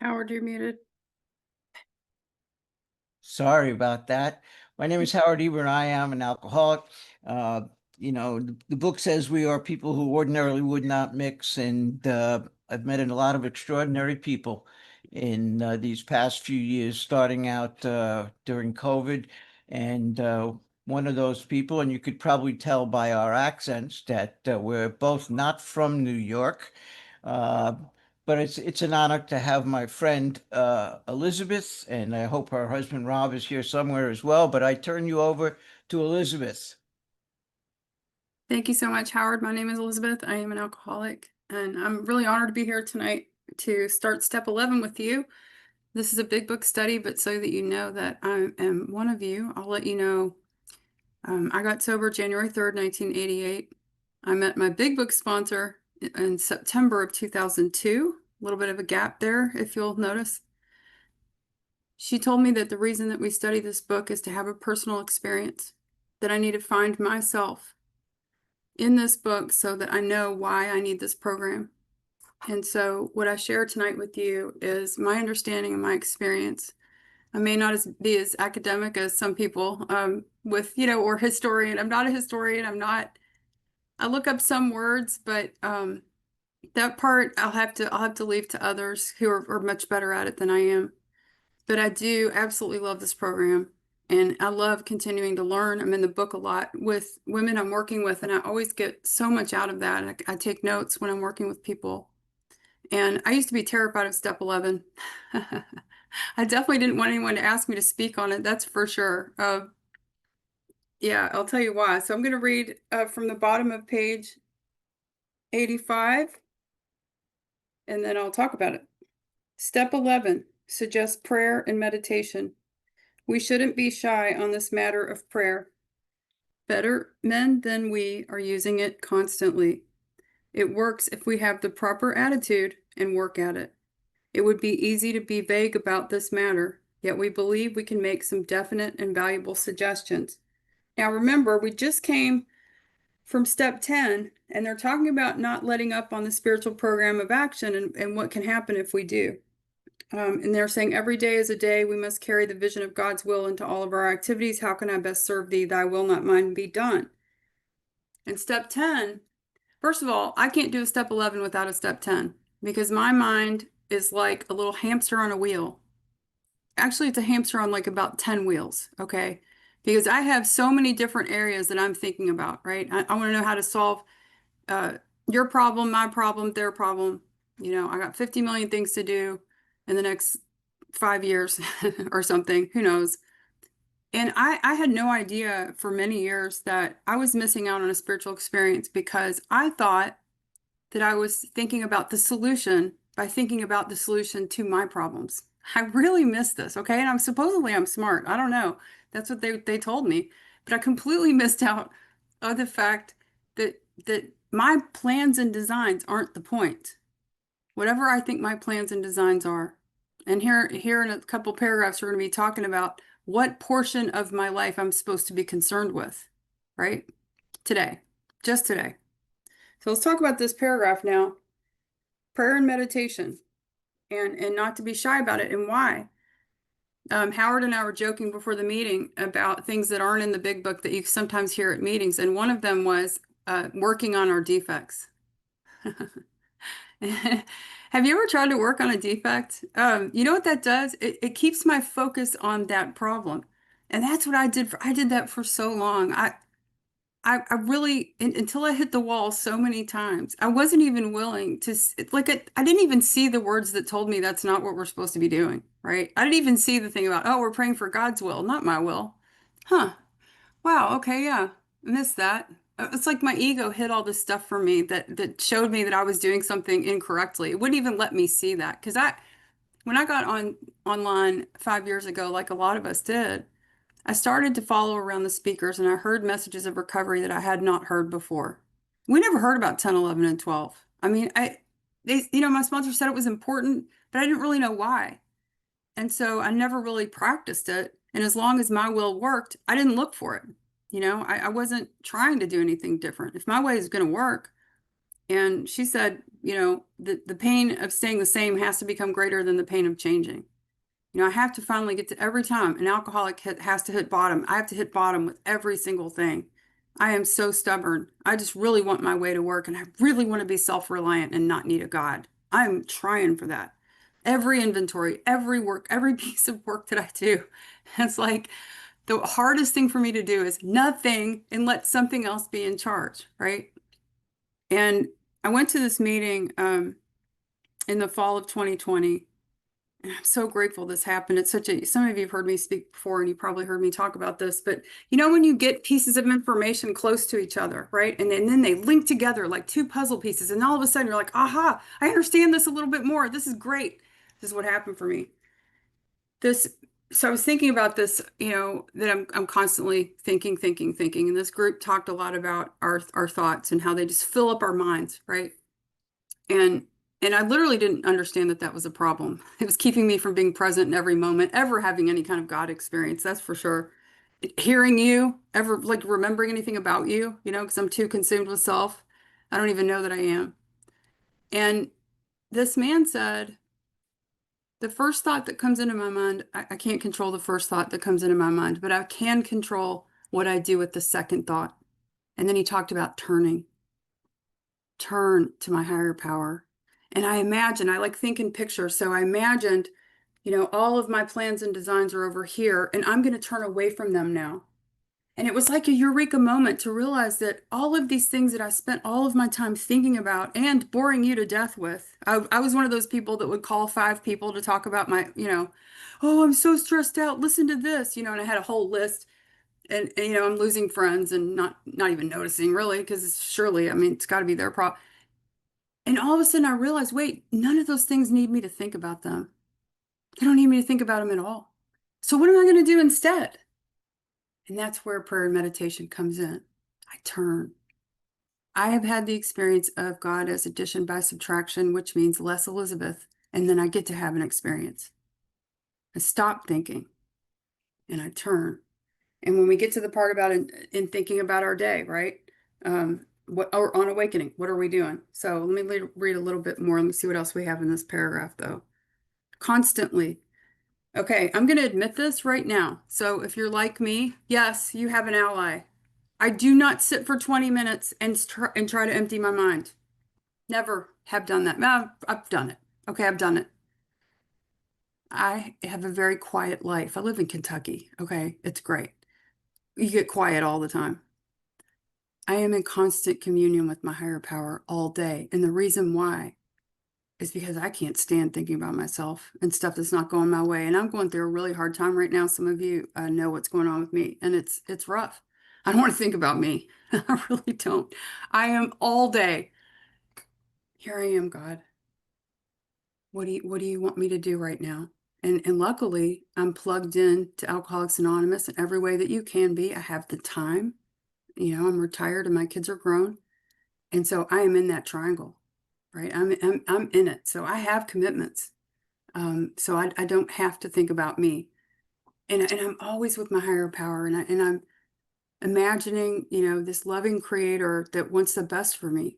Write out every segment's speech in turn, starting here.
Howard, you're muted. Sorry about that. My name is Howard Eber, I am an alcoholic. Uh, the book says we are people who ordinarily would not mix, and I've met a lot of extraordinary people in these past few years, starting out during COVID. And one of those people, and you could probably tell by our accents that we're both not from New York. Uh, but it's an honor to have my friend Elizabeth, and I hope her husband Rob is here somewhere as well. But I turn you over to Elizabeth. Thank you so much, Howard. My name is Elizabeth. I am an alcoholic, and I'm really honored to be here tonight to start step 11 with you. This is a big book study, but so that you know that I am one of you, I'll let you know. I got sober January 3rd, 1988. I met my big book sponsor in September of 2002. A little bit of a gap there, if you'll notice. She told me that the reason that we study this book is to have a personal experience, that I need to find myself in this book so that I know why I need this program. And so what I share tonight with you is my understanding and my experience. I may not be as academic as some people or historian. I'm not a historian. I look up some words, but that part I'll have to leave to others who are much better at it than I am. But I do absolutely love this program. And I love continuing to learn. I'm in the book a lot with women I'm working with, and I always get so much out of that. I take notes when I'm working with people. And I used to be terrified of step 11. I definitely didn't want anyone to ask me to speak on it, that's for sure. Yeah, I'll tell you why. So I'm going to read from the bottom of page 85, and then I'll talk about it. Step 11 suggests prayer and meditation. We shouldn't be shy on this matter of prayer. Better men than we are using it constantly. It works if we have the proper attitude and work at it. It would be easy to be vague about this matter, yet we believe we can make some definite and valuable suggestions. Now remember, we just came from step 10, and they're talking about not letting up on the spiritual program of action and what can happen if we do. And they're saying every day is a day we must carry the vision of God's will into all of our activities. How can I best serve thee? Thy will, not mine, be done. And step 10, first of all, I can't do a step 11 without a step 10 because my mind is like a little hamster on a wheel. Actually, it's a hamster on like about 10 wheels, okay? Because I have so many different areas that I'm thinking about, right? I want to know how to solve uh, your problem, my problem, their problem. I got 50 million things to do in the next 5 years or something, who knows? And I had no idea for many years that I was missing out on a spiritual experience because I thought that I was thinking about the solution by thinking about the solution to my problems. I really missed this, okay? And I'm smart. I don't know. That's what they told me. But I completely missed out on the fact that my plans and designs aren't the point. Whatever I think my plans and designs are. And here in a couple paragraphs, we're going to be talking about what portion of my life I'm supposed to be concerned with, right? Today, just today. So let's talk about this paragraph now. Prayer and meditation, and not to be shy about it, and why. Howard and I were joking before the meeting about things that aren't in the big book that you sometimes hear at meetings, and one of them was working on our defects. Have you ever tried to work on a defect? You know what that does? It keeps my focus on that problem. And that's what I did. I did that for so long. I really, until I hit the wall so many times, I wasn't even willing to, I didn't even see the words that told me that's not what we're supposed to be doing, right? I didn't even see the thing about, oh, we're praying for God's will, not my will. Huh. Wow. Okay. Yeah. I missed that. It's like my ego hid all this stuff for me that showed me that I was doing something incorrectly. It wouldn't even let me see that because when I got online 5 years ago, like a lot of us did, I started to follow around the speakers and I heard messages of recovery that I had not heard before. We never heard about 10, 11, and 12. I mean, my sponsor said it was important, but I didn't really know why. And so I never really practiced it. And as long as my will worked, I didn't look for it. I wasn't trying to do anything different. If my way is going to work, and she said, the pain of staying the same has to become greater than the pain of changing. I have to finally get to every time an alcoholic has to hit bottom. I have to hit bottom with every single thing. I am so stubborn. I just really want my way to work and I really want to be self-reliant and not need a God. I'm trying for that. Every inventory, every work, every piece of work that I do, it's like the hardest thing for me to do is nothing and let something else be in charge, right? And I went to this meeting in the fall of 2020. And I'm so grateful this happened. Some of you have heard me speak before and you probably heard me talk about this, but when you get pieces of information close to each other, right? And then they link together like two puzzle pieces. And all of a sudden you're like, aha, I understand this a little bit more. This is great. This is what happened for me. This, so I was thinking about this, that I'm constantly thinking. And this group talked a lot about our thoughts and how they just fill up our minds, right? And and I literally didn't understand that that was a problem. It was keeping me from being present in every moment, ever having any kind of God experience, that's for sure. Hearing you, ever like remembering anything about you, because I'm too consumed with self. I don't even know that I am. And this man said, the first thought that comes into my mind, I can't control the first thought that comes into my mind, but I can control what I do with the second thought. And then he talked about turn to my higher power. And I like think in pictures. So I imagined, all of my plans and designs are over here, and I'm going to turn away from them now. And it was like a eureka moment to realize that all of these things that I spent all of my time thinking about and boring you to death with. I was one of those people that would call 5 people to talk about oh, I'm so stressed out. Listen to this, and I had a whole list. And I'm losing friends and not even noticing really, because surely, I mean, it's got to be their problem. And all of a sudden I realized, wait, none of those things need me to think about them. They don't need me to think about them at all. So what am I going to do instead? And that's where prayer and meditation comes in. I turn. I have had the experience of God as addition by subtraction, which means less Elizabeth, and then I get to have an experience. I stop thinking and I turn. And when we get to the part about in thinking about our day, right? What or on awakening, what are we doing? So let me read a little bit more. Let me see what else we have in this paragraph, though. Constantly. Okay, I'm going to admit this right now. So if you're like me, yes, you have an ally. I do not sit for 20 minutes and try to empty my mind. Never have done that. No, I've done it. Okay, I've done it. I have a very quiet life. I live in Kentucky. Okay, it's great. You get quiet all the time. I am in constant communion with my higher power all day. And the reason why is because I can't stand thinking about myself and stuff that's not going my way. And I'm going through a really hard time right now. Some of you know what's going on with me, and it's rough. I don't want to think about me. I really don't. I am all day. Here I am, God. What do you want me to do right now? And luckily, I'm plugged in to Alcoholics Anonymous in every way that you can be. I have the time. I'm retired and my kids are grown. And so I am in that triangle, right? I'm in it. So I have commitments. So I don't have to think about me. And I'm always with my higher power. And I'm imagining, this loving creator that wants the best for me,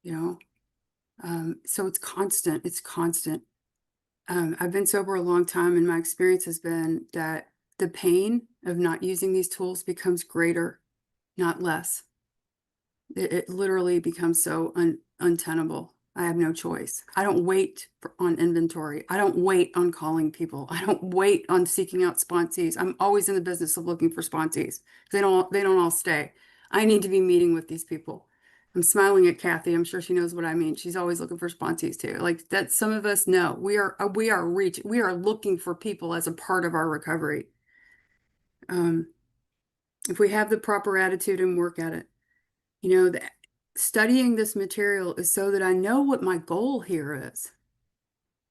you know. So it's constant. It's constant. I've been sober a long time, and my experience has been that the pain of not using these tools becomes greater, not less. It literally becomes so untenable. I have no choice. I don't wait on inventory. I don't wait on calling people. I don't wait on seeking out sponsees. I'm always in the business of looking for sponsees. They don't all stay. I need to be meeting with these people. I'm smiling at Kathy. I'm sure she knows what I mean. She's always looking for sponsees too. Like that, some of us know we are looking for people as a part of our recovery. Um, if we have the proper attitude and work at it. The studying this material is so that I know what my goal here is,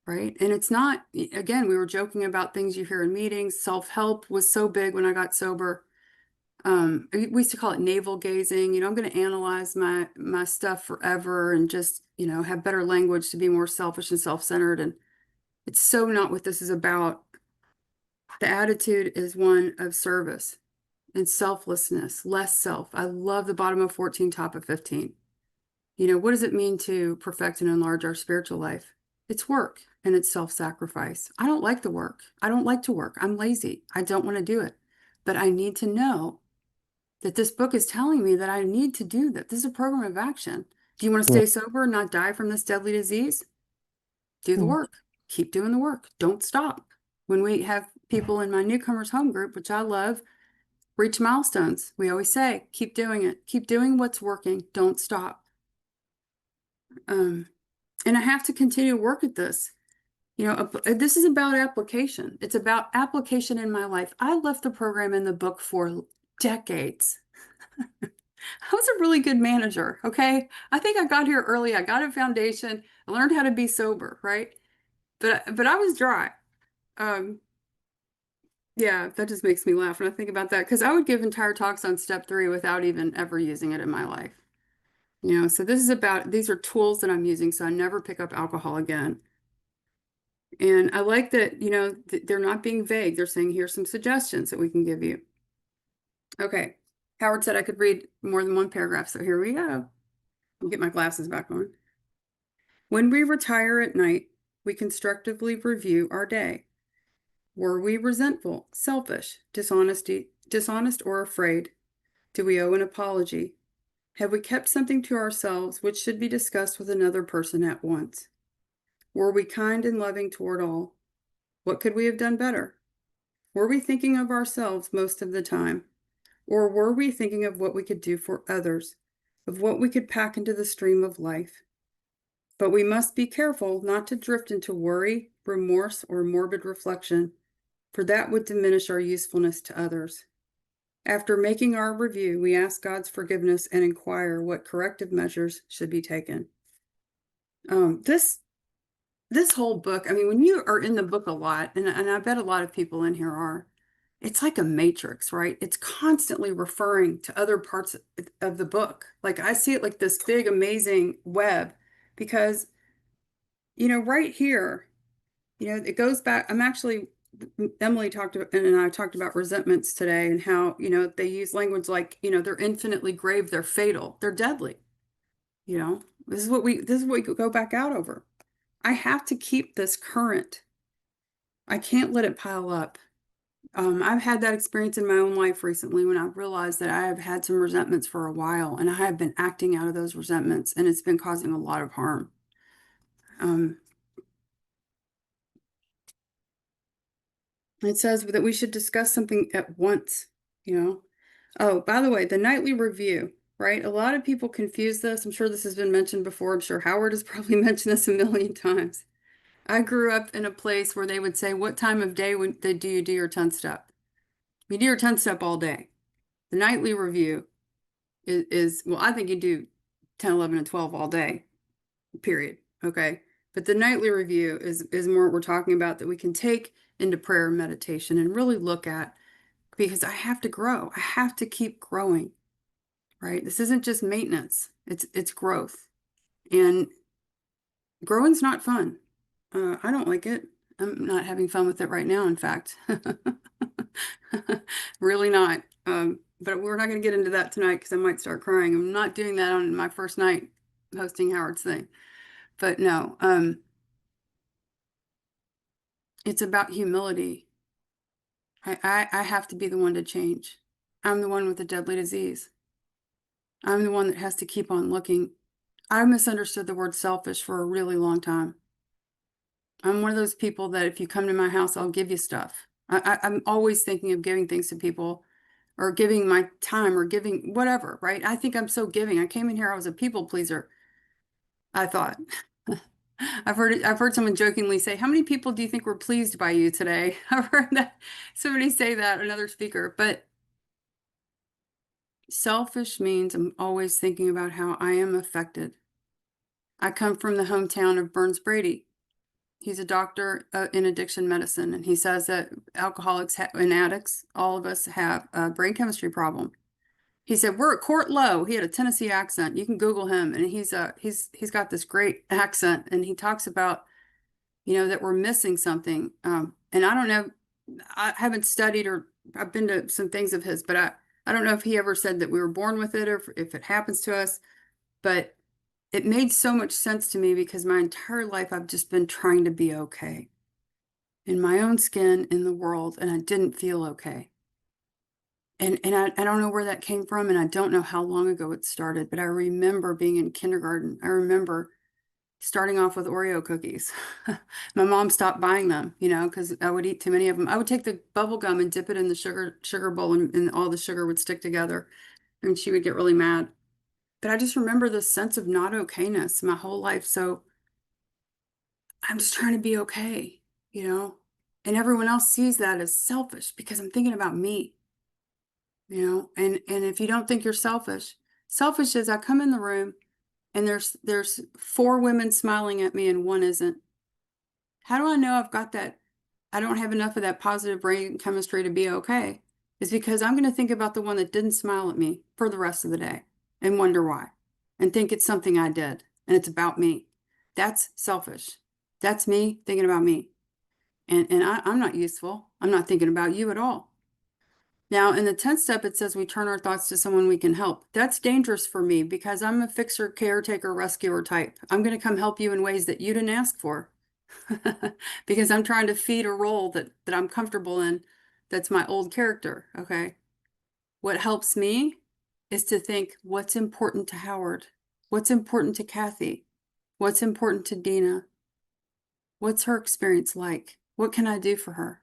right? And it's not, again, we were joking about things you hear in meetings. Self-help was so big when I got sober. We used to call it navel gazing. I'm going to analyze my stuff forever and just, have better language to be more selfish and self-centered. And it's so not what this is about. The attitude is one of service and selflessness, less self. I love the bottom of 14, top of 15. What does it mean to perfect and enlarge our spiritual life? It's work and it's self-sacrifice. I don't like the work. I don't like to work. I'm lazy. I don't want to do it. But I need to know that this book is telling me that I need to do that. This is a program of action. Do you want to Yeah. stay sober and not die from this deadly disease? Do the work. Keep doing the work. Don't stop. When we have people in my newcomers home group, which I love, reach milestones, we always say, keep doing it. Keep doing what's working. Don't stop. Um, and I have to continue to work at this. This is about application. It's about application in my life. I left the program in the book for decades. I was a really good manager, okay? I think I got here early. I got a foundation. I learned how to be sober, right? But I was dry. Um, yeah, that just makes me laugh when I think about that because I would give entire talks on step 3 without even ever using it in my life. So these are tools that I'm using so I never pick up alcohol again. And I like that, they're not being vague. They're saying, here's some suggestions that we can give you. Okay. Howard said I could read more than one paragraph, so here we go. I'll get my glasses back on. When we retire at night, we constructively review our day. Were we resentful, selfish, dishonest, or afraid? Do we owe an apology? Have we kept something to ourselves which should be discussed with another person at once? Were we kind and loving toward all? What could we have done better? Were we thinking of ourselves most of the time? Or were we thinking of what we could do for others, of what we could pack into the stream of life? But we must be careful not to drift into worry, remorse, or morbid reflection, for that would diminish our usefulness to others. After making our review, we ask God's forgiveness and inquire what corrective measures should be taken. This whole book, I mean, when you are in the book a lot, and I bet a lot of people in here are, it's like a matrix, right? It's constantly referring to other parts of the book. Like I see it like this big, amazing web because, right here, it goes back. Emily and I talked about resentments today and how, they use language like, they're infinitely grave, they're fatal, they're deadly. This is what we go back out over. I have to keep this current. I can't let it pile up. I've had that experience in my own life recently when I realized that I have had some resentments for a while and I have been acting out of those resentments and it's been causing a lot of harm. Um, it says that we should discuss something at once, you know. Oh, by the way, the nightly review, right? A lot of people confuse this. I'm sure this has been mentioned before. I'm sure Howard has probably mentioned this a million times. I grew up in a place where they would say, what time of day do you do your 10 step? You do your 10 step all day. The nightly review well, I think you do 10, 11, and 12 all day, period. Okay. But the nightly review is more what we're talking about that we can take into prayer and meditation and really look at because I have to grow. I have to keep growing, right? This isn't just maintenance. It's growth. And growing's not fun. I don't like it. I'm not having fun with it right now, in fact. Really not. But we're not going to get into that tonight because I might start crying. I'm not doing that on my first night hosting Howard's thing. But no, it's about humility. I have to be the one to change. I'm the one with the deadly disease. I'm the one that has to keep on looking. I misunderstood the word selfish for a really long time. I'm one of those people that if you come to my house, I'll give you stuff. I'm always thinking of giving things to people or giving my time or giving whatever, right? I think I'm so giving. I came in here, I was a people pleaser, I thought. I've heard someone jokingly say, how many people do you think were pleased by you today? I've heard somebody say that, another speaker, but selfish means I'm always thinking about how I am affected. I come from the hometown of Burns Brady. He's a doctor in addiction medicine, and he says that alcoholics and addicts, all of us have a brain chemistry problem. He said, we're at court low. He had a Tennessee accent. You can Google him, and he's got this great accent, and he talks about, that we're missing something. And I don't know, I haven't studied or I've been to some things of his, but I don't know if he ever said that we were born with it or if it happens to us, but it made so much sense to me because my entire life I've just been trying to be okay in my own skin, in the world, and I didn't feel okay. And I don't know where that came from, and I don't know how long ago it started, but I remember being in kindergarten. I remember starting off with Oreo cookies. My mom stopped buying them, because I would eat too many of them. I would take the bubble gum and dip it in the sugar bowl, and all the sugar would stick together, and she would get really mad. But I just remember this sense of not okayness my whole life. So I'm just trying to be okay, you know? And everyone else sees that as selfish because I'm thinking about me, And if you don't think you're selfish, selfish is I come in the room and there's four women smiling at me and one isn't. How do I know I've got that? I don't have enough of that positive brain chemistry to be okay. It's because I'm going to think about the one that didn't smile at me for the rest of the day and wonder why and think it's something I did and it's about me. That's selfish. That's me thinking about me. And I'm not useful. I'm not thinking about you at all. Now, in the 10th step, it says we turn our thoughts to someone we can help. That's dangerous for me because I'm a fixer, caretaker, rescuer type. I'm going to come help you in ways that you didn't ask for because I'm trying to feed a role that I'm comfortable in. That's my old character. Okay. What helps me is to think what's important to Howard? What's important to Kathy? What's important to Dina? What's her experience like? What can I do for her?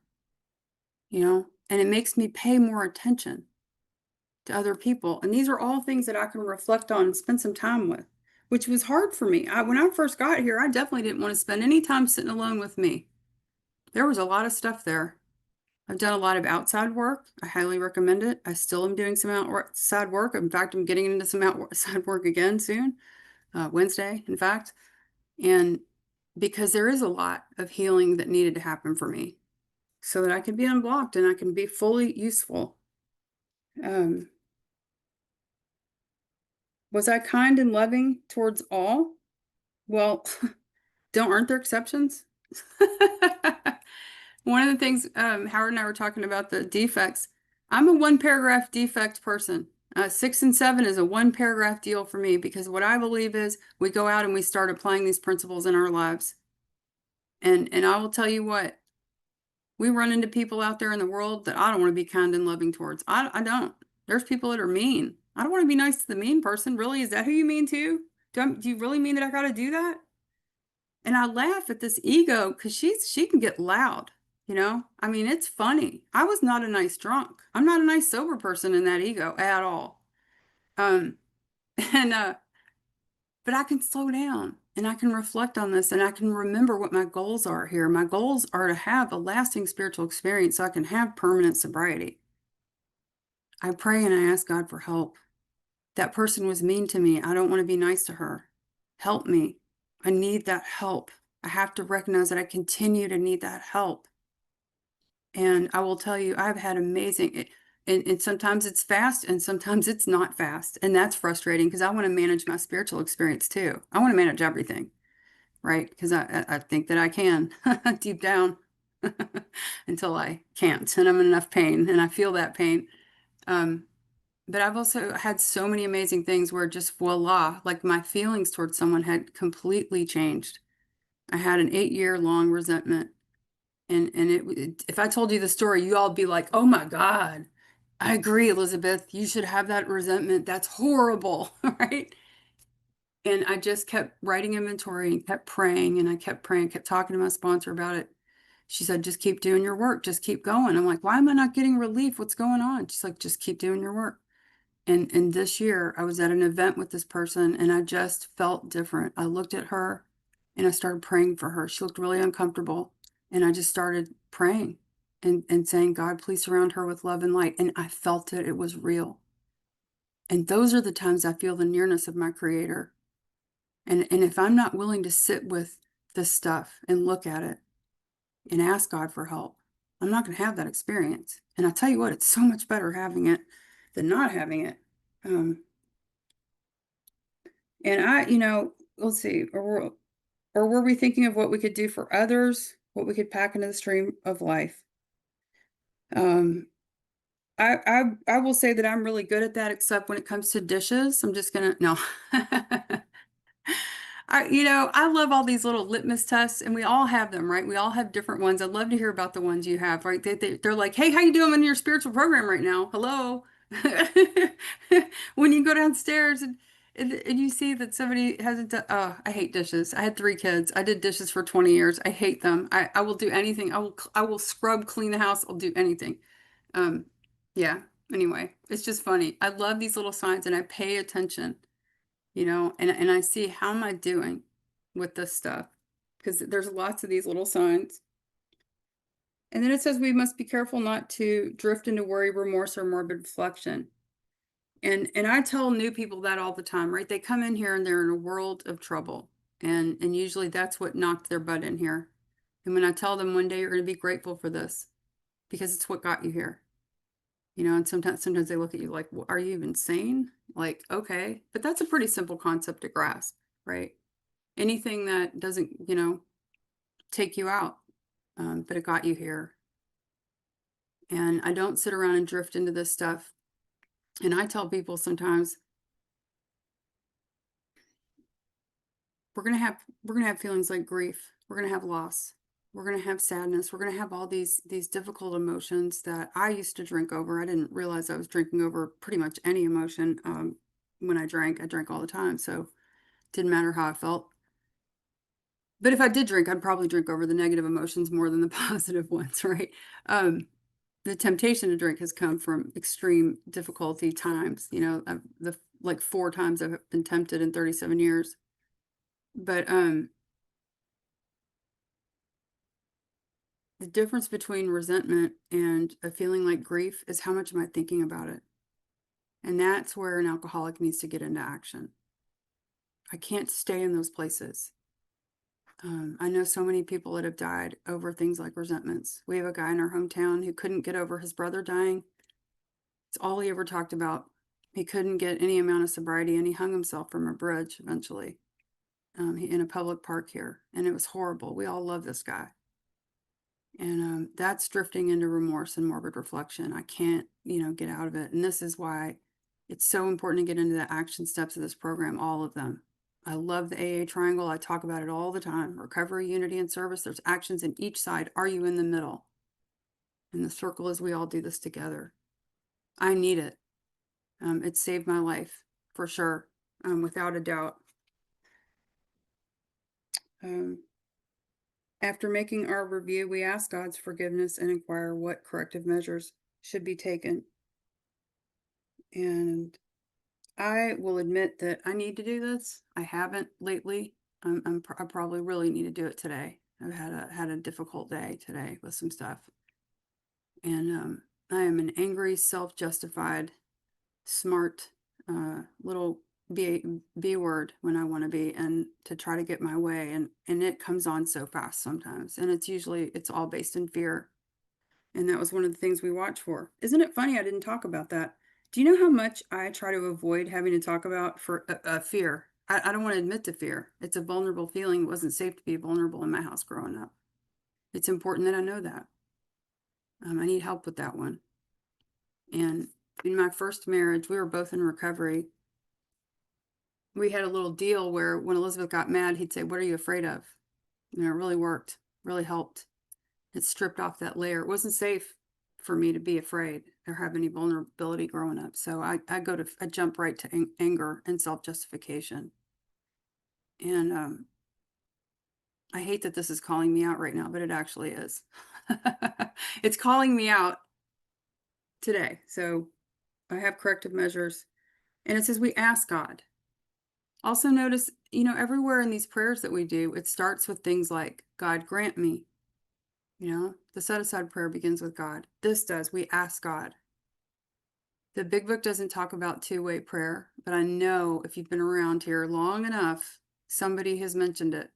And it makes me pay more attention to other people. And these are all things that I can reflect on and spend some time with, which was hard for me. When I first got here, I definitely didn't want to spend any time sitting alone with me. There was a lot of stuff there. I've done a lot of outside work. I highly recommend it. I still am doing some outside work. In fact, I'm getting into some outside work again soon, Wednesday, in fact. And because there is a lot of healing that needed to happen for me so that I can be unblocked and I can be fully useful. Um, was I kind and loving towards all? Well, aren't there exceptions? One of the things Howard and I were talking about the defects. I'm a one paragraph defect person. 6 and 7 is a one paragraph deal for me because what I believe is we go out and we start applying these principles in our lives. And I will tell you what, we run into people out there in the world that I don't want to be kind and loving towards. I don't. There's people that are mean. I don't want to be nice to the mean person. Really? Is that who you mean to? Do you really mean that I got to do that? And I laugh at this ego because she can get loud. I mean, it's funny. I was not a nice drunk. I'm not a nice sober person in that ego at all. Um, and but I can slow down and I can reflect on this and I can remember what my goals are here. My goals are to have a lasting spiritual experience so I can have permanent sobriety. I pray and I ask God for help. That person was mean to me. I don't want to be nice to her. Help me. I need that help. I have to recognize that I continue to need that help. And I will tell you, I've had amazing, and sometimes it's fast and sometimes it's not fast. And that's frustrating because I want to manage my spiritual experience too. I want to manage everything, right? Because I think that I can deep down until I can't. And I'm in enough pain and I feel that pain. Um, but I've also had so many amazing things where just voila, like my feelings towards someone had completely changed. I had an 8 year long resentment. And if I told you the story, you all be like, "Oh my God, I agree, Elizabeth. You should have that resentment. That's horrible." Right? And I just kept writing inventory and kept praying and I kept praying, kept talking to my sponsor about it. She said, "Just keep doing your work. Just keep going." I'm like, "Why am I not getting relief? What's going on?" She's like, "Just keep doing your work." And this year I was at an event with this person and I just felt different. I looked at her and I started praying for her. She looked really uncomfortable. And I just started praying and saying, "God, please surround her with love and light." And I felt it. It was real. And those are the times I feel the nearness of my creator. And if I'm not willing to sit with this stuff and look at it and ask God for help, I'm not going to have that experience. And I tell you what, it's so much better having it than not having it. Um, And let's see, or were we thinking of what we could do for others, what we could pack into the stream of life? Um, I will say that I'm really good at that, except when it comes to dishes. I'm just gonna no. I love all these little litmus tests, and we all have them, right? We all have different ones. I'd love to hear about the ones you have, right? They're like, hey, how you doing in your spiritual program right now? Hello. When you go downstairs and you see that somebody hasn't done, oh, I hate dishes. I had 3 kids. I did dishes for 20 years. I hate them. I will do anything. I will scrub, clean the house. I'll do anything. Um, yeah. Anyway, it's just funny. I love these little signs and I pay attention, and I see how am I doing with this stuff because there's lots of these little signs. And then it says we must be careful not to drift into worry, remorse, or morbid reflection. And I tell new people that all the time, right? They come in here and they're in a world of trouble. And usually that's what knocked their butt in here. And when I tell them one day you're going to be grateful for this because it's what got you here. And sometimes they look at you like, well, are you even sane? Like, okay, but that's a pretty simple concept to grasp, right? Anything that doesn't, take you out, but it got you here. And I don't sit around and drift into this stuff. And I tell people sometimes we're gonna have feelings like grief. We're gonna have loss. We're gonna have sadness. We're gonna have all these difficult emotions that I used to drink over. I didn't realize I was drinking over pretty much any emotion. When I drank all the time, so it didn't matter how I felt. But if I did drink, I'd probably drink over the negative emotions more than the positive ones, right? The temptation to drink has come from extreme difficulty times. The like 4 times I've been tempted in 37 years. But the difference between resentment and a feeling like grief is how much am I thinking about it? And that's where an alcoholic needs to get into action. I can't stay in those places. I know so many people that have died over things like resentments. We have a guy in our hometown who couldn't get over his brother dying. It's all he ever talked about. He couldn't get any amount of sobriety, and he hung himself from a bridge eventually, in a public park here. And it was horrible. We all love this guy. And that's drifting into remorse and morbid reflection. I can't, get out of it. And this is why it's so important to get into the action steps of this program, all of them. I love the AA triangle. I talk about it all the time. Recovery, unity, and service. There's actions in each side. Are you in the middle? And the circle is we all do this together. I need it. It saved my life for sure, without a doubt. Um, After making our review, we ask God's forgiveness and inquire what corrective measures should be taken. And I will admit that I need to do this. I haven't lately. I probably really need to do it today. I've had a difficult day today with some stuff, and I am an angry, self-justified, smart little B word when I want to be, and to try to get my way, and it comes on so fast sometimes, and it's all based in fear. And that was one of the things we watch for. Isn't it funny I didn't talk about that? Do you know how much I try to avoid having to talk about for fear? I don't want to admit to fear. It's a vulnerable feeling. It wasn't safe to be vulnerable in my house growing up. It's important that I know that. I need help with that one. And in my first marriage, we were both in recovery. We had a little deal where when Elizabeth got mad, he'd say, "What are you afraid of?" It really worked, really helped. It stripped off that layer. It wasn't safe for me to be afraid or have any vulnerability growing up. So I jump right to anger and self-justification. And I hate that this is calling me out right now, but it actually is. It's calling me out today. So I have corrective measures. And it says we ask God. Also notice, everywhere in these prayers that we do, it starts with things like, God grant me. The set aside prayer begins with God. This does. We ask God. The big book doesn't talk about two-way prayer, but I know if you've been around here long enough, somebody has mentioned it.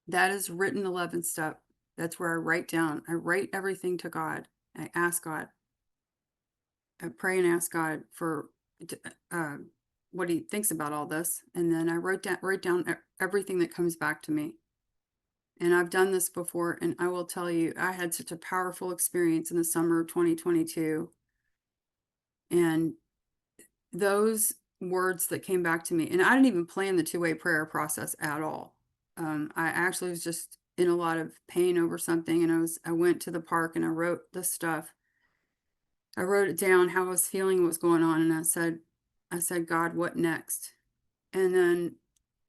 That is written 11th step. That's where I write everything to God. I ask God. I pray and ask God for what he thinks about all this. And then I write down everything that comes back to me. And I've done this before, and I will tell you, I had such a powerful experience in the summer of 2022. And those words that came back to me. And I didn't even plan the two-way prayer process at all. I actually was just in a lot of pain over something, and I went to the park and I wrote this stuff. I wrote it down, how I was feeling, what was going on, and I said, God, what next? And then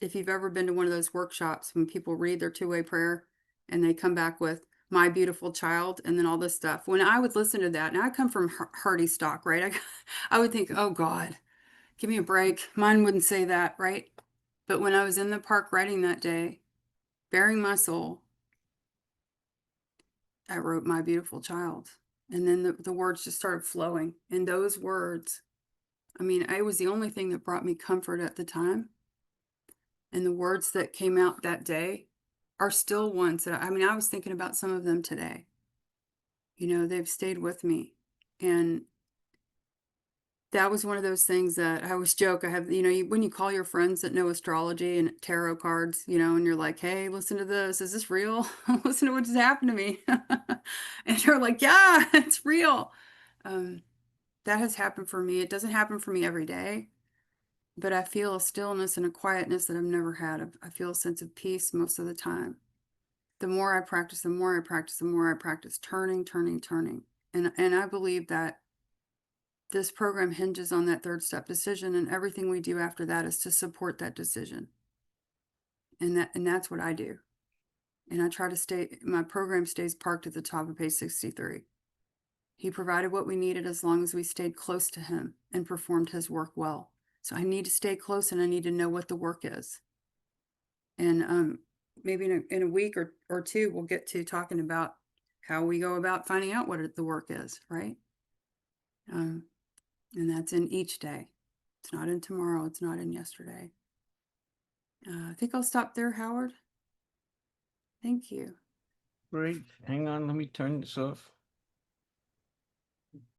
if you've ever been to one of those workshops when people read their two-way prayer and they come back with my beautiful child and then all this stuff, when I would listen to that, and I come from hearty stock, right? I would think, oh God, give me a break. Mine wouldn't say that, right? But when I was in the park writing that day, bearing my soul, I wrote my beautiful child. And then the words just started flowing. And those words, I mean, it was the only thing that brought me comfort at the time. And the words that came out that day are still ones that, I mean, I was thinking about some of them today. You know, they've stayed with me. And that was one of those things that I always joke. I have, you know, when you call your friends that know astrology and tarot cards, you know, and you're like, hey, listen to this. Is this real? Listen to what just happened to me. And you're like, yeah, it's real. That has happened for me. It doesn't happen for me every day, but I feel a stillness and a quietness that I've never had. I feel a sense of peace most of the time. The more I practice, the more I practice, the more I practice turning, turning, turning. And I believe that this program hinges on that third step decision, and everything we do after that is to support that decision. And that's what I do. And I try to stay, my program stays parked at the top of page 63. He provided what we needed as long as we stayed close to him and performed his work well. So I need to stay close, and I need to know what the work is. And maybe in a week or two, we'll get to talking about how we go about finding out what the work is, right? And that's in each day. It's not in tomorrow. It's not in yesterday. I think I'll stop there, Howard. Thank you. Great. Hang on, let me turn this off.